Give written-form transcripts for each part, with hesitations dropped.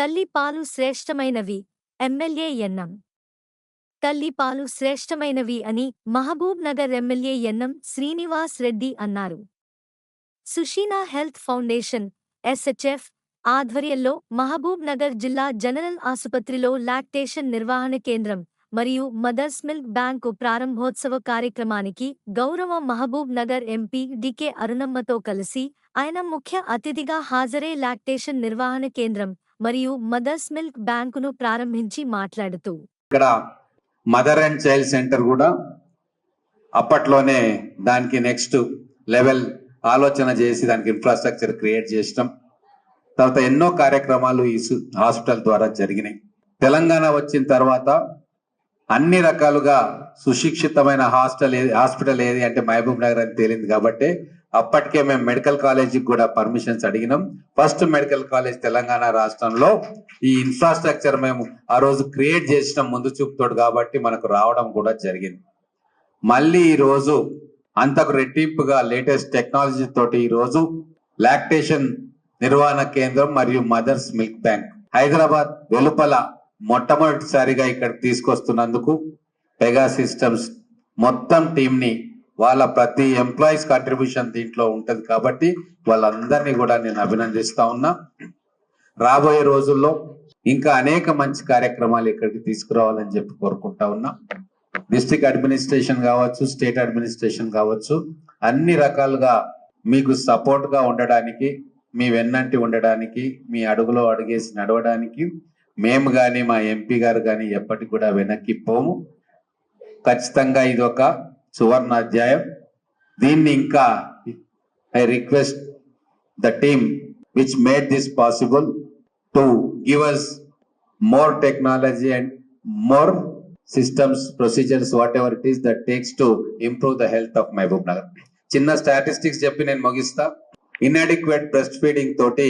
తల్లి పాలు శ్రేష్టమైనవి. ఎమ్మెల్యే ఎన్నం. తల్లి పాలు శ్రేష్టమైనవి అని మహబూబ్ నగర్ ఎమ్మెల్యే ఎన్నం శ్రీనివాస్ రెడ్డి అన్నారు. సుషీనా హెల్త్ ఫౌండేషన్ ఎస్హెచ్ఎఫ్ ఆధ్వర్యంలో మహబూబ్ నగర్ జిల్లా జనరల్ ఆసుపత్రిలో లాక్టేషన్ నిర్వహణ కేంద్రం మరియు మదర్స్ మిల్క్ బ్యాంకు ప్రారంభోత్సవ కార్యక్రమానికి గౌరవ మహబూబ్ నగర్ ఎంపీ డికే అరుణమ్మతో కలిసి ఆయన ముఖ్య అతిథిగా హాజరై లాక్టేషన్ నిర్వహణ కేంద్రం మరియు మదర్స్ మిల్క్ బ్యాంకును ప్రారంభించి మాట్లాడుతూ, ఇక్కడ మదర్ అండ్ చైల్డ్ సెంటర్ కూడా అప్పట్లోనే దానికి నెక్స్ట్ లెవెల్ ఆలోచన చేసి దానికి ఇన్ఫ్రాస్ట్రక్చర్ క్రియేట్ చేసినాం. తర్వాత ఎన్నో కార్యక్రమాలు ఈ హాస్పిటల్ ద్వారా జరిగినాయి. తెలంగాణ వచ్చిన తర్వాత అన్ని రకాలుగా సుశిక్షితమైన హాస్పిటల్ ఏది అంటే మహబూబ్ నగర్ అని తేలింది. కాబట్టి అప్పటికే మేము మెడికల్ కాలేజీకి కూడా పర్మిషన్స్ అడిగినాం. ఫస్ట్ మెడికల్ కాలేజ్ తెలంగాణ రాష్ట్రంలో ఈ ఇన్ఫ్రాస్ట్రక్చర్ మేము ఆ రోజు క్రియేట్ చేసిన ముందు చూపుతోడు కాబట్టి మనకు రావడం కూడా జరిగింది. మళ్ళీ ఈ రోజు అంతకు రెట్టింపుగా లేటెస్ట్ టెక్నాలజీ తోటి ఈ రోజు లాక్టేషన్ నిర్వహణ కేంద్రం మరియు మదర్స్ మిల్క్ బ్యాంక్ హైదరాబాద్ వెలుపల మొట్టమొదటిసారిగా ఇక్కడ తీసుకొస్తున్నందుకు పెగా సిస్టమ్స్ మొత్తం టీం ని వాళ్ళ ప్రతి ఎంప్లాయీస్ కాంట్రిబ్యూషన్ దీంట్లో ఉంటది కాబట్టి వాళ్ళందరినీ కూడా నేను అభినందిస్తా ఉన్నా. రాబోయే రోజుల్లో ఇంకా అనేక మంచి కార్యక్రమాలు ఇక్కడికి తీసుకురావాలని చెప్పి కోరుకుంటా ఉన్నా. డిస్ట్రిక్ట్ అడ్మినిస్ట్రేషన్ కావచ్చు, స్టేట్ అడ్మినిస్ట్రేషన్ కావచ్చు, అన్ని రకాలుగా మీకు సపోర్ట్ గా ఉండడానికి, మీ వెన్నంటి ఉండడానికి, మీ అడుగులో అడుగేసి నడవడానికి మేము గాని మా ఎంపీ గారు గాని ఎప్పటికి కూడా వెనక్కి పోము. ఖచ్చితంగా ఇది ఒక సువర్ణ అధ్యాయం. దీన్ని ఇంకా I request the team which made this possible to give us more technology and more systems, procedures, whatever it is that takes to improve the health of Mahbub Nagar. చిన్న స్టాటిస్టిక్స్ చెప్పి నేను ముగిస్తా. ఇన్అడిక్వేట్ బ్రెస్ట్ ఫీడింగ్ తోటి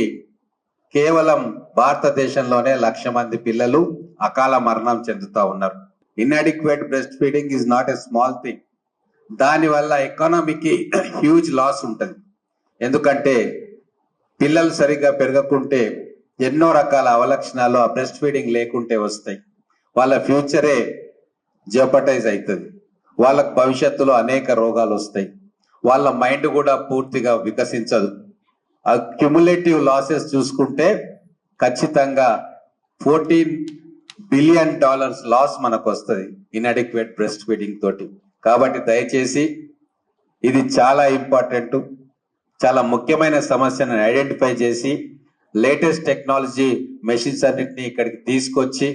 కేవలం భారతదేశంలోనే 1,00,000 మంది పిల్లలు అకాల మరణం చెందుతా ఉన్నారు. Inadequate breast feeding is not a small thing. దానివల్ల ఎకానమీకి హ్యూజ్ లాస్ ఉంటుంది. ఎందుకంటే పిల్లలు సరిగ్గా పెరగకుంటే ఎన్నో రకాల అవలక్షణాలు ఆ బ్రెస్ట్ ఫీడింగ్ లేకుంటే వస్తాయి. వాళ్ళ ఫ్యూచరే జెపటైజ్ అవుతుంది. వాళ్ళకు భవిష్యత్తులో అనేక రోగాలు వస్తాయి. వాళ్ళ మైండ్ కూడా పూర్తిగా వికసించదు. క్యుములేటివ్ లాసెస్ చూసుకుంటే ఖచ్చితంగా $14 బిలియన్ లాస్ మనకు వస్తుంది ఇన్అడిక్వేట్ బ్రెస్ట్ ఫీడింగ్ తోటి. కాబట్టి దయచేసి ఇది చాలా ఇంపార్టెంట్, చాలా ముఖ్యమైన సమస్యను ఐడెంటిఫై చేసి లేటెస్ట్ టెక్నాలజీ మెషిన్స్ అన్నింటినీ ఇక్కడికి తీసుకొచ్చి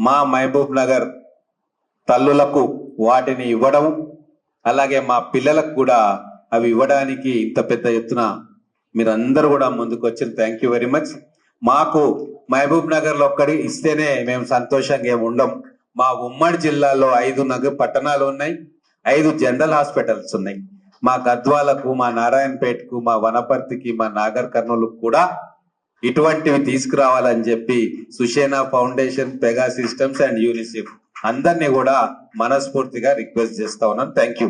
మా మహబూబ్ నగర్ తల్లులకు వాటిని ఇవ్వడం, అలాగే మా పిల్లలకు కూడా అవి ఇవ్వడానికి ఇంత పెద్ద ఎత్తున మీరందరూ కూడా ముందుకు వచ్చి థ్యాంక్ యూ వెరీ మచ్. మాకు మహబూబ్ నగర్ లో ఒక్కడి ఇస్తేనే మేము సంతోషంగా ఏమి ఉండం. మా ఉమ్మడి జిల్లాలో 5 పట్టణాలు ఉన్నాయి, 5 జనరల్ హాస్పిటల్స్ ఉన్నాయి. మా గద్వాలకు, మా నారాయణపేటకు, మా వనపర్తికి, మా నాగర్ కర్నూలు కూడా ఇటువంటివి తీసుకురావాలని చెప్పి Sushena foundation, Pega Systems and UNICEF అందరినీ కూడా మనస్ఫూర్తిగా రిక్వెస్ట్ చేస్తా ఉన్నాను. Thank you.